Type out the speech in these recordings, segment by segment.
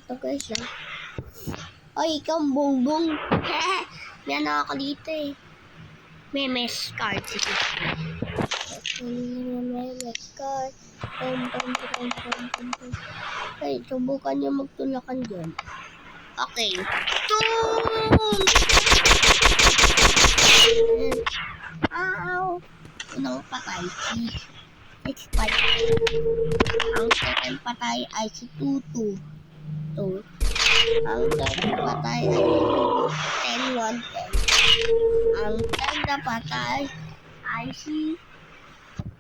Ito guys lang. Ay, ikaw bongbong. May ano ako dito eh. Memes card. Sige. Memes card. Ay, subukan nyo magtulakan dyan. Okay. Ow! Unang patay si 6-5. Ang second patay ay si 2-2. Ang third patay ay 10-1-10. Ang third na patay ay si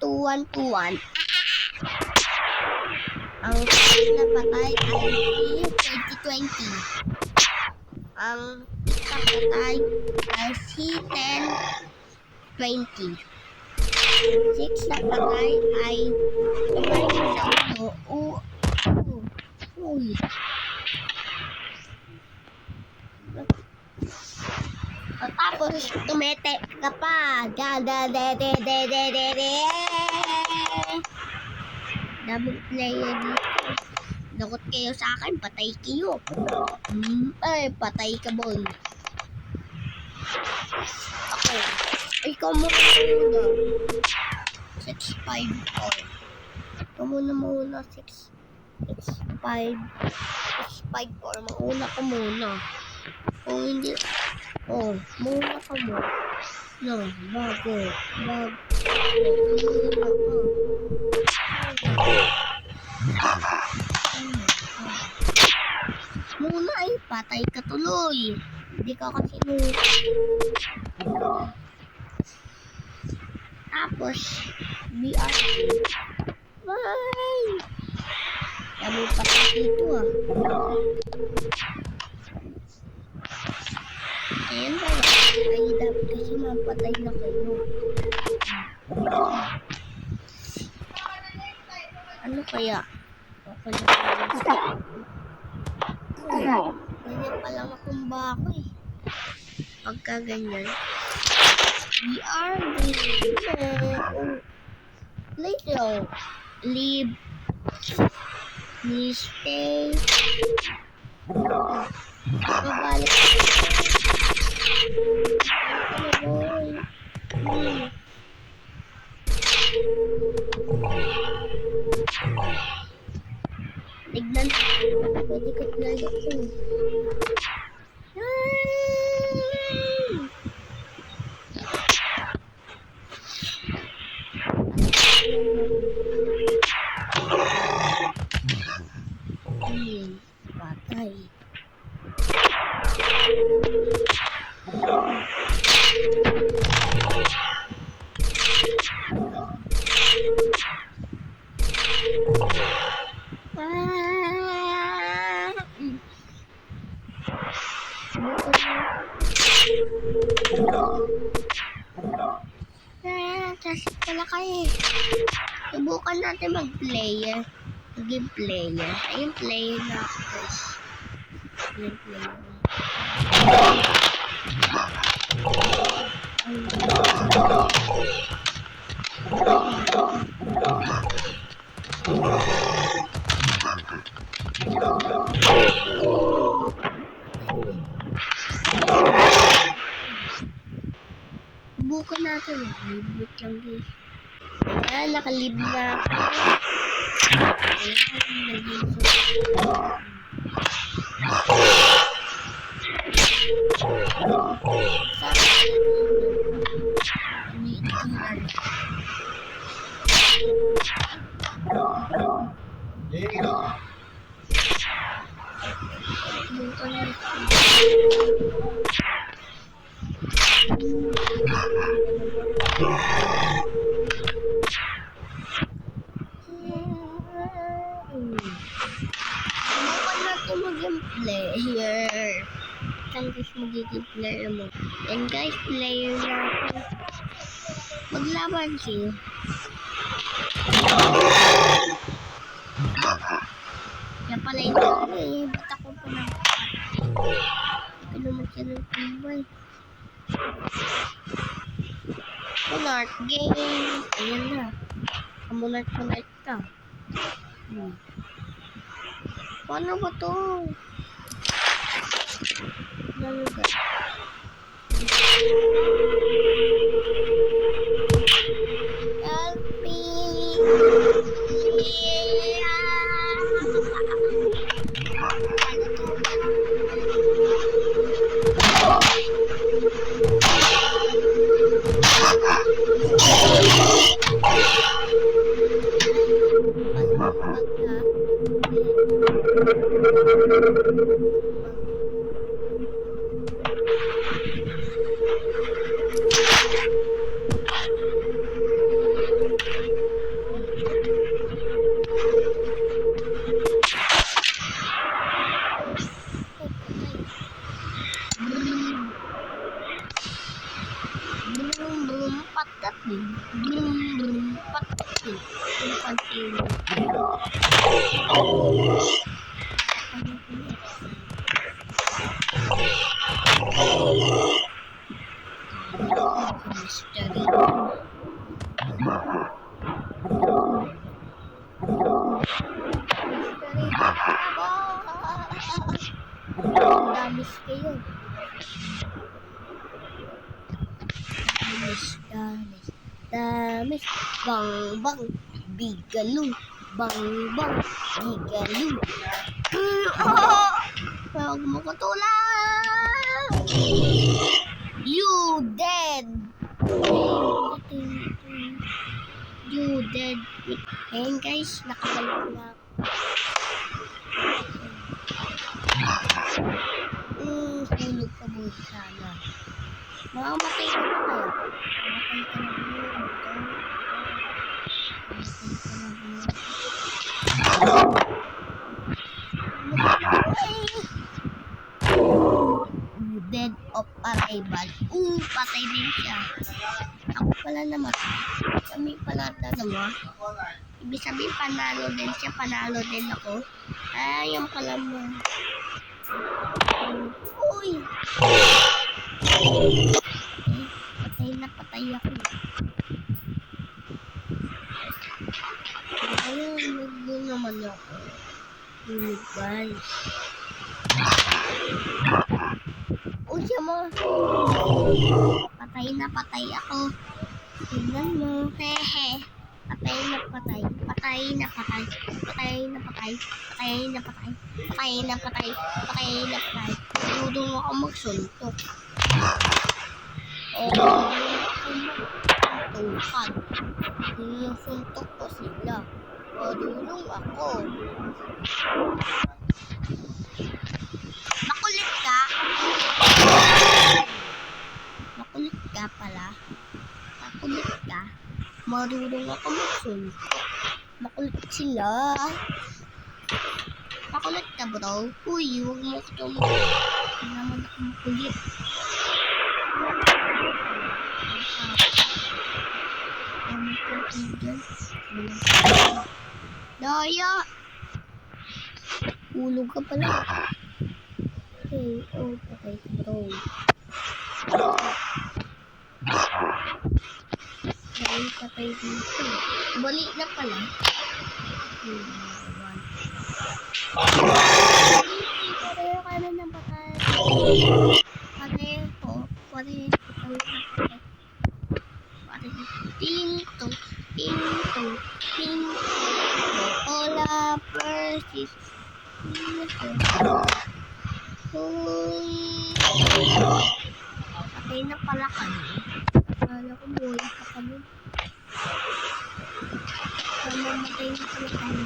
2-1-2-1. Ang fourth na patay ay si 20-20. Ang fifth na patay ay si 10-20. Ang sixth na patay ay uy. Tapos tumete ka pa. Daming player dito. Nakot kayo sa akin, patay kayo. Ay, patay ka boy. Okay. Ikaw muna. 6-5. Ikaw muna. 6-5. 6-5. Mauna ka muna. Kung hindi, muna ka mo. No, bago. Muna ay patay ka tuloy. Hindi ka kasi tapos, VR. Ay! Dami patay dito ah. Ayan ba? Ay, dapat kasi mapatay na kayo. Ano kaya? Okay na kaya. Ganyan pa lang akong bako eh. Pagka ganyan. We are little. Leave. Mistake. Babalik. Tignan. Pwede ka talaga ito. Patay. Kasi pala kayo. Subukan natin mag-player. Maging player. Ayun, player na ako guys. Ayun, player na. Subukan natin. Libit lang guys. Ayan, nakalib na ako. Maging player. Saan guys magiging player mo? And guys, player na ako. Maglaban siya. Kaya pala ito eh. Ba't ako pa na? Ito naman siya ng tibay. Monarch game. Ayan na. Monarch ka. Paano ba to? Dalaga. Help me! Patat din. Patat din. Yung pansin. Damis kayo. Damis. Bang bang. Bigaloo. Bang bang. Bigaloo. Huwag mo ko tulad. You dead. You dead. Ayan guys, nakabalik na ako. Hulog ka mo sana. Makamatay ka na kaya? Mamatay ka na dead of arrival. Patay din siya. Ako pala namatay. Kami pala dalawa. Ibig sabihin panalo din siya, panalo din ako. Yung pala mo. Uy! Patay ako. Ayun, nagbo naman ako. Hulog guys. Uy, siya mo. Patay ako. Tingnan mo. Hehe. Patay na patay. Patay na patay. Patay na patay. Patay na patay. Patay na patay. Patay na patay. Tudong ako magsuntok. Ako magsuntukan. Sinusuntok ko sila. Tudong ako. Makulit ka? Makulit ka pala. Makulit ka. Marunong ako magsuntok. Makulit sila. Makulit ka bro. Uy, huwag mo ko tumulong. Hindi naman ako makulit. Daya! Hulog ka pala. Okay, patay ka bro. Dahil patay dito. Balik na pala. Pareho ka na ng patay. Pareho. Ting-tong. Ting-tong. Ting-tong. Hola, Persis. Patay na pala kami. Akala ko buhay pa kami. Mamatay na pala kami.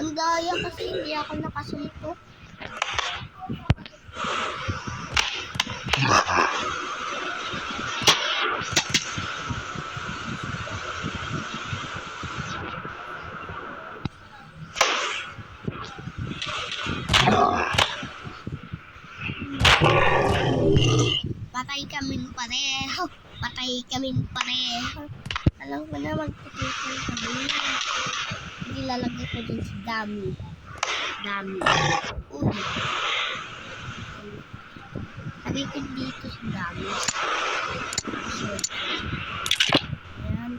Ang daya kasi hindi ako nakasuntok. Patay kaming pareho. Patay kaming pareho. Alam ko na magpapitay kami. Hindi lalagay ko din si Dami. Uy. Lagay ko dito si Dami. Ayan.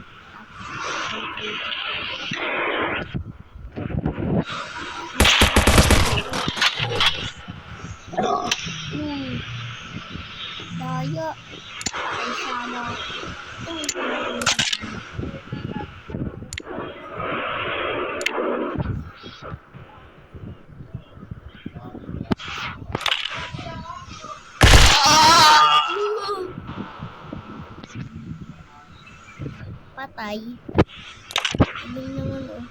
Ay, sana. Patay. Galing naman, oh.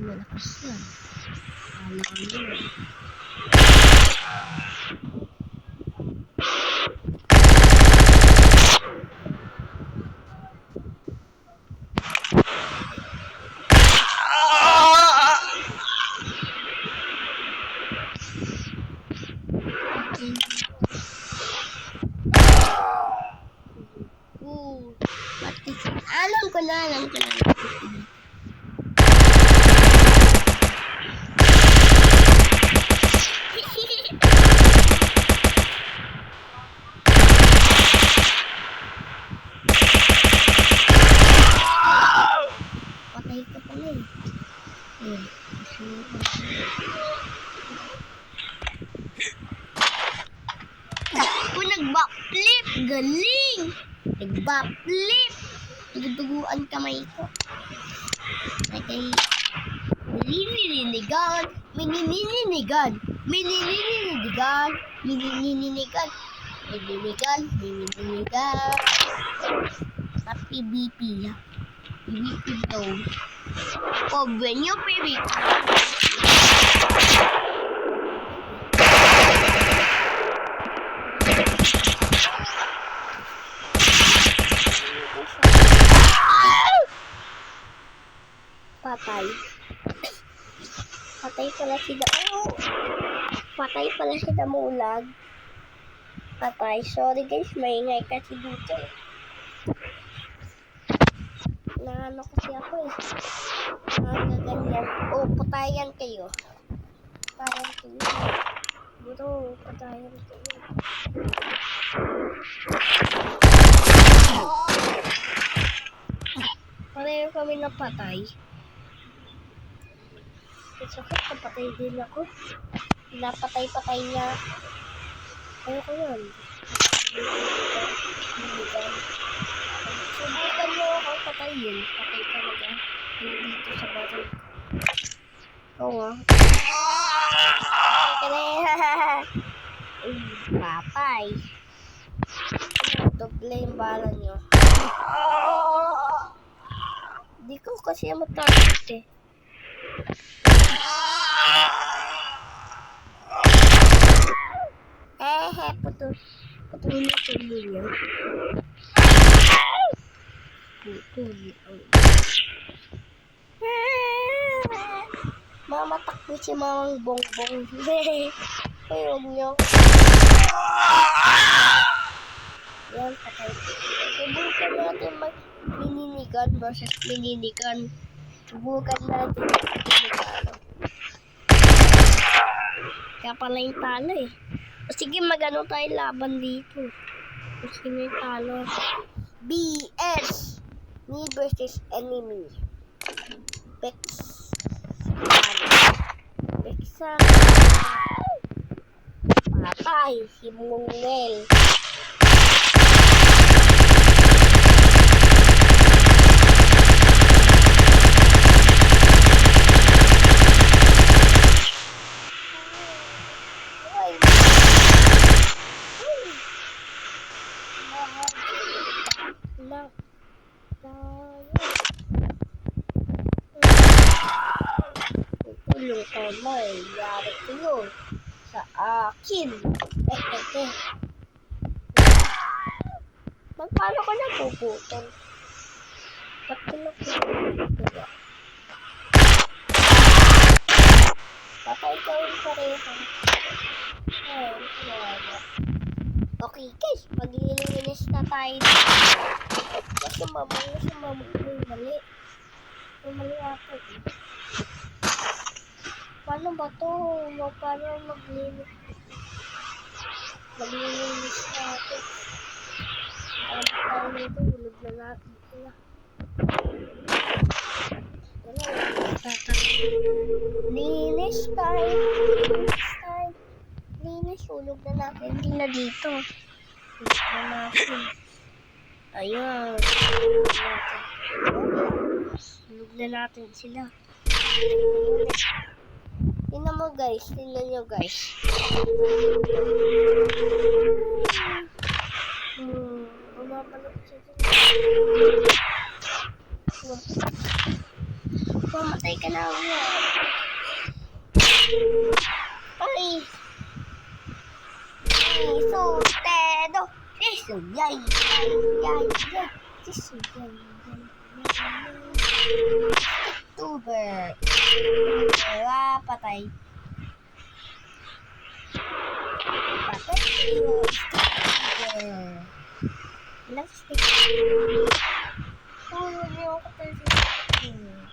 Malakas yan. Alam ko na. Patay ka pala eh. Nag-backflip! Galing! Nag-backflip! Duguduguan kamay ko. Okay. Minininigan! Tapi BP. BP to. Oh, when you baby. Patay. Patay pala si Damulag. Patay. Sorry guys, maingay kasi dito. Naano kasi ako eh. Nagaganyan. Oh, patayan kayo. Patayan kayo. Bro, patayan kayo. Pareho kami napatay. Sakit, napatay din ako. Napatay-patay niya. Ayoko yan. Subukan mo ako patayin. Patay talaga. Dito sa bato. Oo nga. Patay. Doble yung bala niyo. Di ko kasi matakot eh. Putulin niya. Mamatakbo si Mamang Bongbong. Ayun niyo. Yan, patay. Subukan natin mag-mininigan versus mininigan. Subukan natin. Kaya pala yung talo eh. O sige, magano tayo laban dito. O sino yung talo? BS! Me versus enemy. Bex. Bexa. Patay si Mungel. Tulong ko may yari ko yun sa akin. Magpaano ka na puputol? Ba't ko na puputol? Patay ka rin pareho. Ay, wala. Okay guys, mag-ilinis na tayo. Kasi mamang mali. Mali ako. Paano ba to? Paano maglinis? Maglinis natin. Alam tayo nito, hulog na natin sila. Linis tayo. Linis, hulog na natin. Hindi na dito. Hulog na natin. Ayan. Hulog na natin sila. Tingnan mo guys. Tingnan nyo guys. Umabalot siya dyan. Pumatay ka na ako. Ay! Sutedo! Sisu, yay! Sisu, yay! Sticktuber! Patay. Patay yung sticktuber. Ilang sticktuber? Tulog niyo ako tayo sa sticktuber.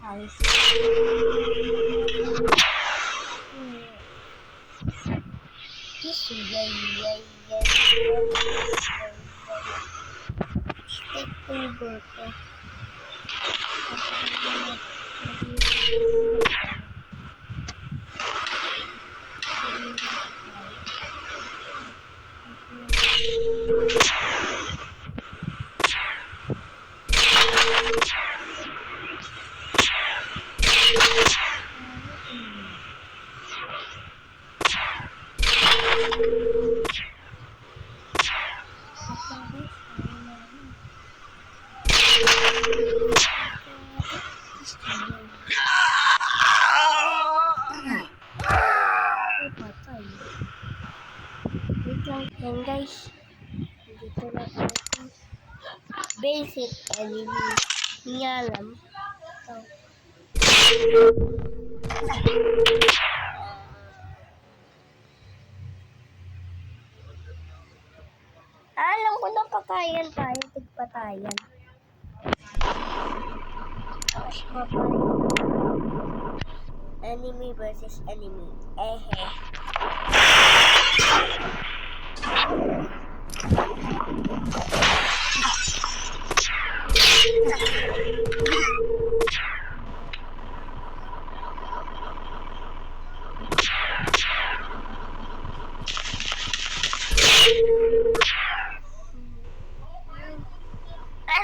Alis. Sisu, yay! Sticktuber ko. Yan guys, dito na tayo. Basic enemy. Hindi alam. Alam ko na patayan tayo. Tigpatayan. Enemy versus enemy.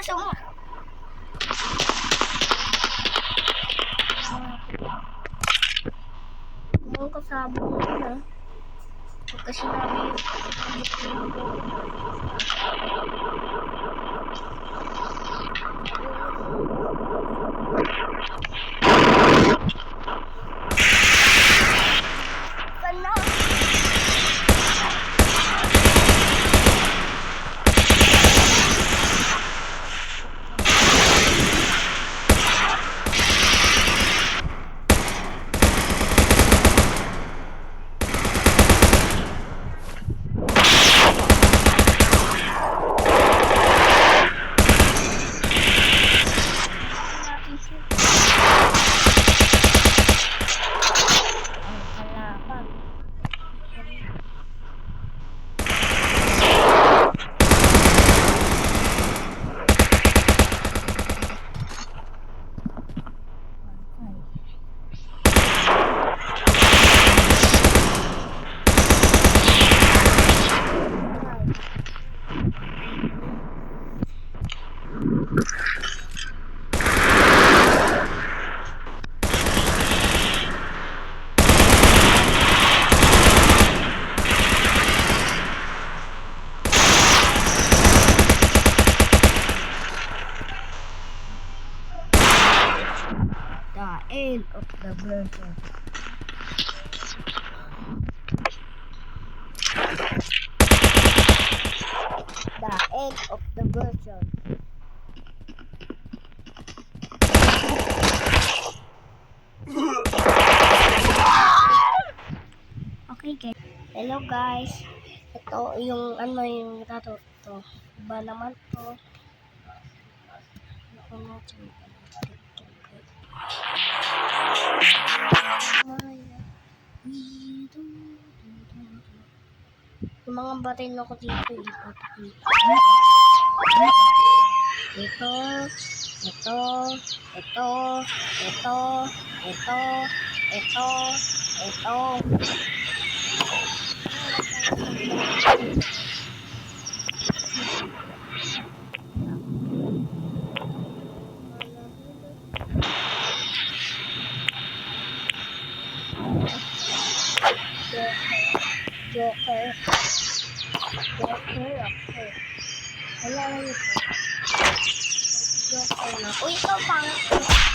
Semua. Mau ke sabun ya. Ke sini. The end of the version. The end of the version. Okay guys. Hello guys. Ito yung yung tato to. Ba naman to? Ano Yung mga batin ako dito, ipapakita. Ito, ito, ito, ito, ito, ito, ito. Joker. Joker ako. Wala lang ito. Joker na. Uy, ito pang.